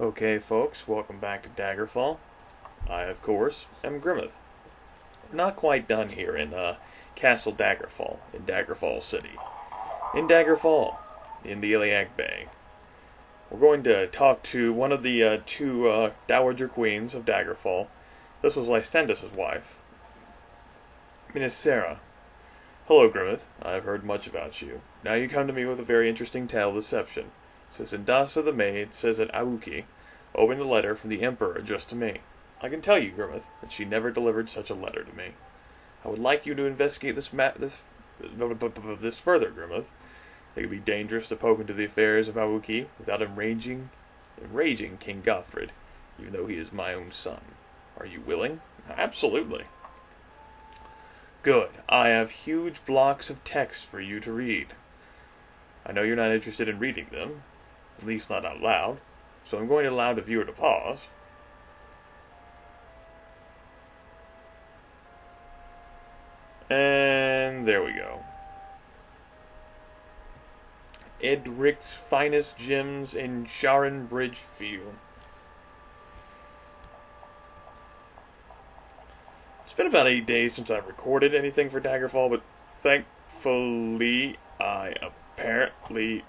Okay, folks, welcome back to Daggerfall. I, of course, am Grimith. Not quite done here in Castle Daggerfall, in Daggerfall City. In Daggerfall, in the Iliac Bay. We're going to talk to one of the two Dowager Queens of Daggerfall. This was Lysandus' wife, Miss Sarah. Hello, Grimith. I have heard much about you. Now you come to me with a very interesting tale of deception. So Sindasa the maid says that Aoki opened a letter from the Emperor addressed to me. I can tell you, Grimith, that she never delivered such a letter to me. I would like you to investigate this further, Grimith. It could be dangerous to poke into the affairs of Aoki without enraging King Gothred, even though he is my own son. Are you willing? Absolutely. Good. I have huge blocks of text for you to read. I know you're not interested in reading them, at least not out loud, so I'm going to allow the viewer to pause. And there we go. Edric's finest gems in Sharon Bridge Field. It's been about 8 days since I've recorded anything for Daggerfall, but thankfully I apparently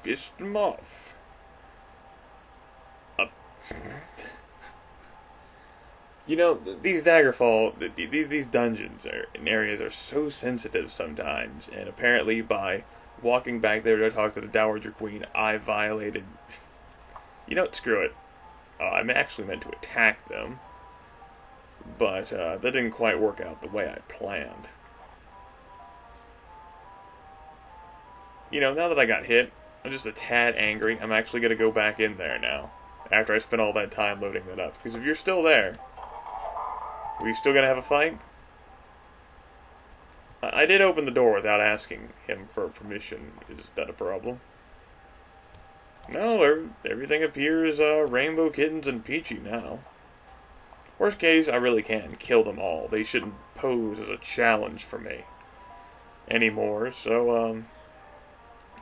pissed him off. You know, these Daggerfall, these dungeons and areas are so sensitive sometimes, and apparently by walking back there to talk to the Dowager Queen, I violated... You know what, screw it. I actually meant to attack them, but that didn't quite work out the way I planned. You know, now that I got hit, I'm just a tad angry. I'm actually going to go back in there now, after I spent all that time loading that up. Because if you're still there, are you still going to have a fight? I did open the door without asking him for permission. Is that a problem? No, everything appears rainbow kittens and peachy now. Worst case, I really can kill them all. They shouldn't pose as a challenge for me anymore. So,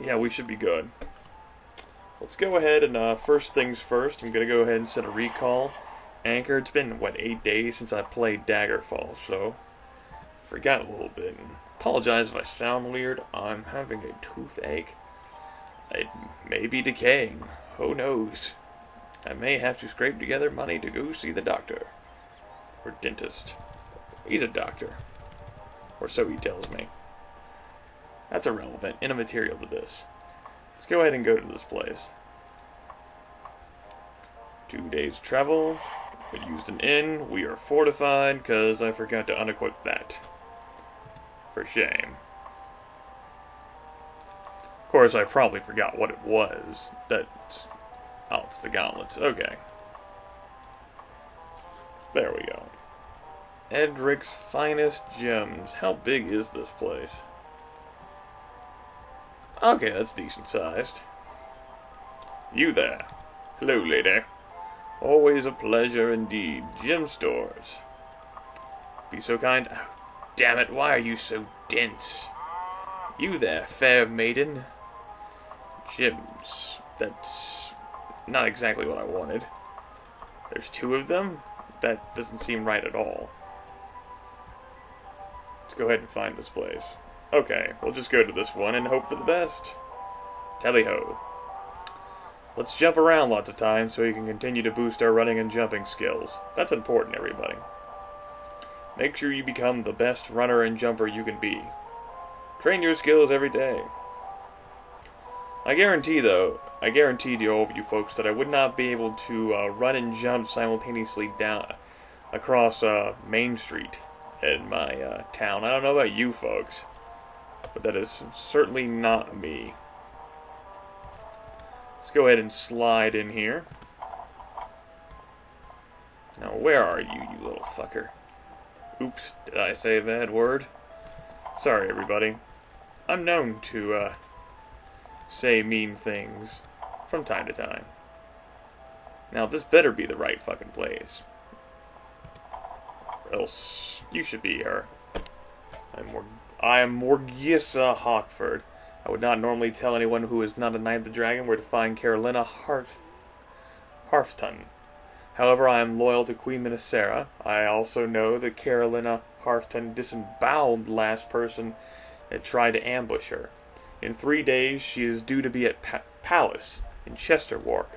yeah, we should be good. Let's go ahead and, first things first, I'm going to go ahead and set a recall. Anchor, it's been, 8 days since I played Daggerfall, so forgot a little bit. And apologize if I sound weird. I'm having a toothache. It may be decaying. Who knows? I may have to scrape together money to go see the doctor. Or dentist. He's a doctor. Or so he tells me. That's irrelevant, immaterial to this. Let's go ahead and go to this place. 2 days travel. We used an inn. We are fortified because I forgot to unequip that. For shame. Of course, I probably forgot what it was. That's... Oh, it's the gauntlets. Okay. There we go. Edric's finest gems. How big is this place? Okay, that's decent sized. You there. Hello, lady. Always a pleasure indeed. Gem stores. Be so kind. Oh, damn it, why are you so dense? You there, fair maiden. Gems. That's not exactly what I wanted. There's 2 of them? That doesn't seem right at all. Let's go ahead and find this place. Okay, we'll just go to this one and hope for the best. Tally-ho. Let's jump around lots of times so we can continue to boost our running and jumping skills. That's important, everybody. Make sure you become the best runner and jumper you can be. Train your skills every day. I guarantee to all of you folks that I would not be able to run and jump simultaneously down across Main Street in my town. I don't know about you folks, but that is certainly not me. Let's go ahead and slide in here. Now, where are you, you little fucker? Oops, did I say a bad word? Sorry, everybody. I'm known to, say mean things from time to time. Now, this better be the right fucking place. Or else, you should be here. I am Morgissa Hawkford. I would not normally tell anyone who is not a Knight of the Dragon where to find Carolina Hearthton. However, I am loyal to Queen Minnesera. I also know that Carolina Hearthton disemboweled the last person that tried to ambush her. In 3 days, she is due to be at Palace in Chesterwark.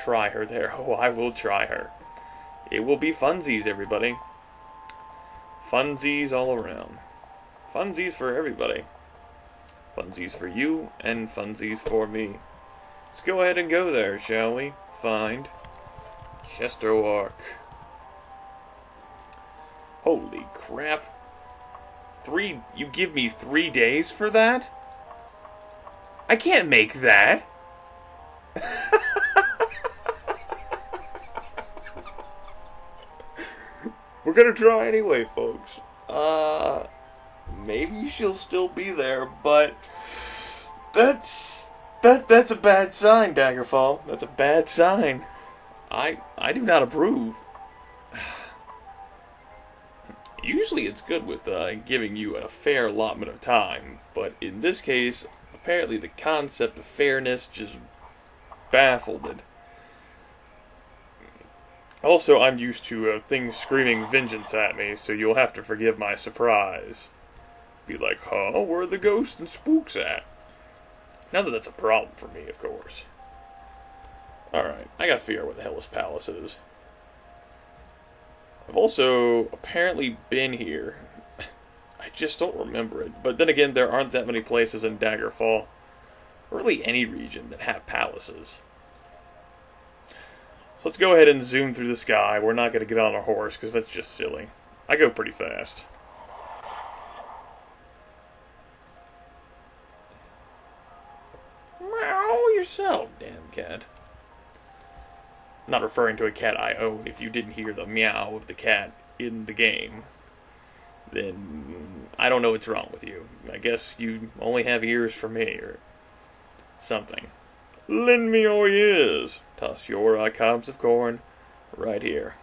Try her there. Oh, I will try her. It will be funsies, everybody. Funsies all around. Funsies for everybody. Funsies for you, and funsies for me. Let's go ahead and go there, shall we? Find Chesterwark. Holy crap. You give me 3 days for that? I can't make that. We're gonna try anyway, folks. Maybe she'll still be there, but that's a bad sign, Daggerfall. That's a bad sign. I do not approve. Usually it's good with giving you a fair allotment of time, but in this case, apparently the concept of fairness just baffled it. Also, I'm used to things screaming vengeance at me, so you'll have to forgive my surprise. Be like, huh, where are the ghosts and spooks at? Not that that's a problem for me, of course. Alright, I gotta figure out where the hell this palace is. I've also apparently been here. I just don't remember it. But then again, there aren't that many places in Daggerfall, or really any region, that have palaces. So let's go ahead and zoom through the sky. We're not going to get on a horse, because that's just silly. I go pretty fast. Meow yourself, damn cat. I'm not referring to a cat I own. If you didn't hear the meow of the cat in the game, then I don't know what's wrong with you. I guess you only have ears for me, or something. Lend me your ears. Toss your cobs of corn right here.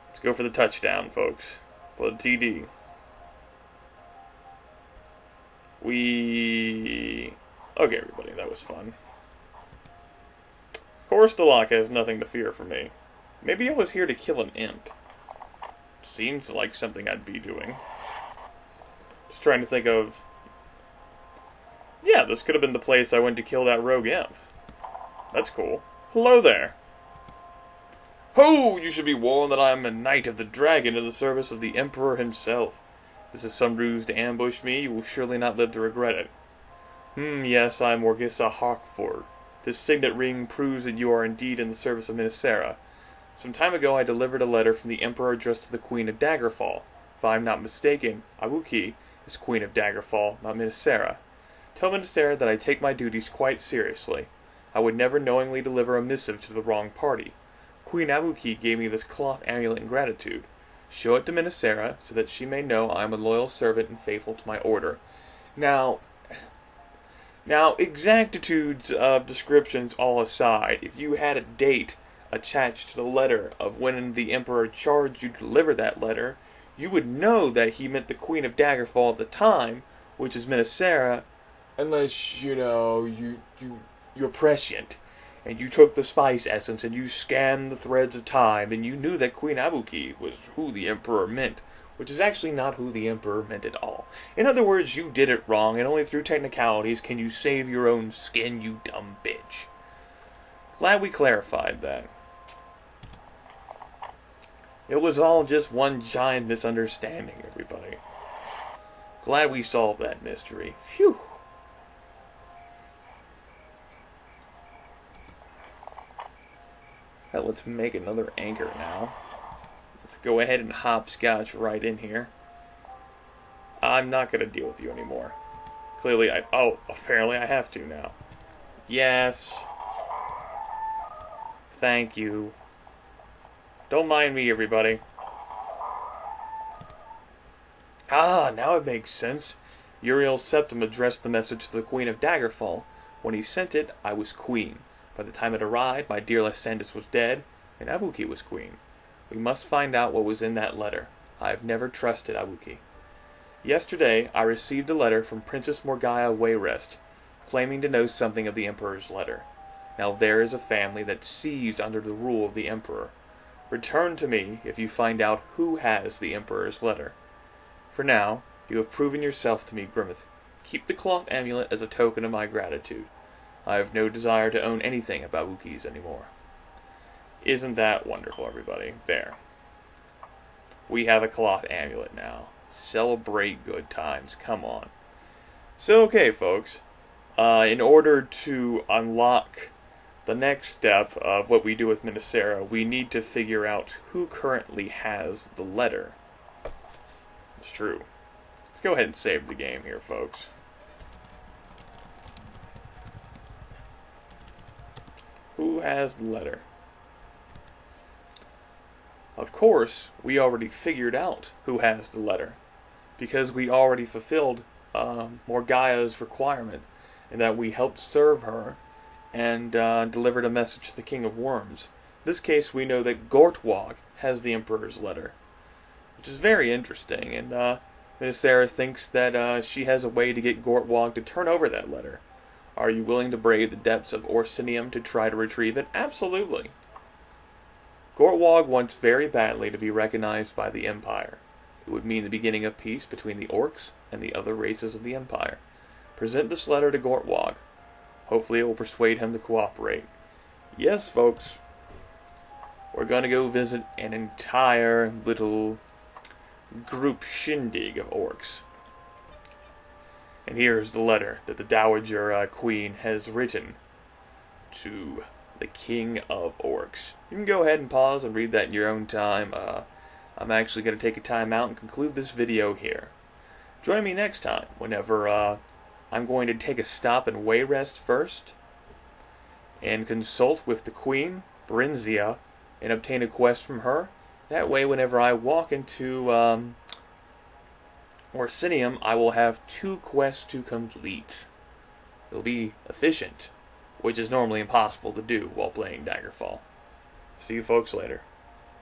Let's go for the touchdown, folks. For the TD. Okay, everybody, that was fun. Of course, the lock has nothing to fear from me. Maybe I was here to kill an imp. Seems like something I'd be doing. Just trying to think of... Yeah, this could have been the place I went to kill that rogue imp. That's cool. Hello there. Ho! You should be warned that I am a knight of the dragon in the service of the Emperor himself. This is some ruse to ambush me. You will surely not live to regret it. Yes, I am Morgissa Hawkford. This signet ring proves that you are indeed in the service of Minnesera. Some time ago I delivered a letter from the Emperor addressed to the Queen of Daggerfall. If I am not mistaken, Ibuki is Queen of Daggerfall, not Minnesera. Tell Minnesera that I take my duties quite seriously. I would never knowingly deliver a missive to the wrong party. Queen Ibuki gave me this cloth amulet in gratitude. Show it to Minnesera so that she may know I am a loyal servant and faithful to my order. Now, exactitudes of descriptions all aside, if you had a date attached to the letter of when the Emperor charged you to deliver that letter, you would know that he meant the Queen of Daggerfall at the time, which is Minnesera, unless, you're prescient, and you took the spice essence and you scanned the threads of time, and you knew that Queen Ibuki was who the Emperor meant, which is actually not who the Emperor meant at all. In other words, you did it wrong, and only through technicalities can you save your own skin, you dumb bitch. Glad we clarified that. It was all just one giant misunderstanding, everybody. Glad we solved that mystery. Phew. Well, let's make another anchor now. Let's go ahead and hopscotch right in here. I'm not going to deal with you anymore. Clearly apparently I have to now. Yes. Thank you. Don't mind me, everybody. Now it makes sense. Uriel's septum addressed the message to the Queen of Daggerfall. When he sent it, I was queen. By the time it arrived, my dear Lysandus was dead, and Ibuki was queen. We must find out what was in that letter. I have never trusted Ibuki. Yesterday, I received a letter from Princess Morgaya Wayrest, claiming to know something of the Emperor's letter. Now there is a family that seized under the rule of the Emperor. Return to me if you find out who has the Emperor's letter. For now, you have proven yourself to me, Grimith. Keep the cloth amulet as a token of my gratitude. I have no desire to own anything about Wookiees anymore. Isn't that wonderful, everybody? There. We have a cloth amulet now. Celebrate good times. Come on. So, okay, folks. In order to unlock the next step of what we do with Minnesera, we need to figure out who currently has the letter. It's true. Let's go ahead and save the game here, folks. Who has the letter? Of course, we already figured out who has the letter, because we already fulfilled Morgaia's requirement, in that we helped serve her and delivered a message to the King of Worms. In this case, we know that Gortwog has the Emperor's letter, which is very interesting, and Minnesera thinks that she has a way to get Gortwog to turn over that letter. Are you willing to brave the depths of Orsinium to try to retrieve it? Absolutely. Gortwog wants very badly to be recognized by the Empire. It would mean the beginning of peace between the orcs and the other races of the Empire. Present this letter to Gortwog. Hopefully it will persuade him to cooperate. Yes, folks. We're going to go visit an entire little group shindig of orcs. And here's the letter that the Dowager Queen has written to the King of Orcs. You can go ahead and pause and read that in your own time. I'm actually going to take a time out and conclude this video here. Join me next time whenever I'm going to take a stop in Wayrest first and consult with the Queen, Brinzia, and obtain a quest from her. That way, whenever I walk into Orsinium, I will have 2 quests to complete. It'll be efficient, which is normally impossible to do while playing Daggerfall. See you folks later.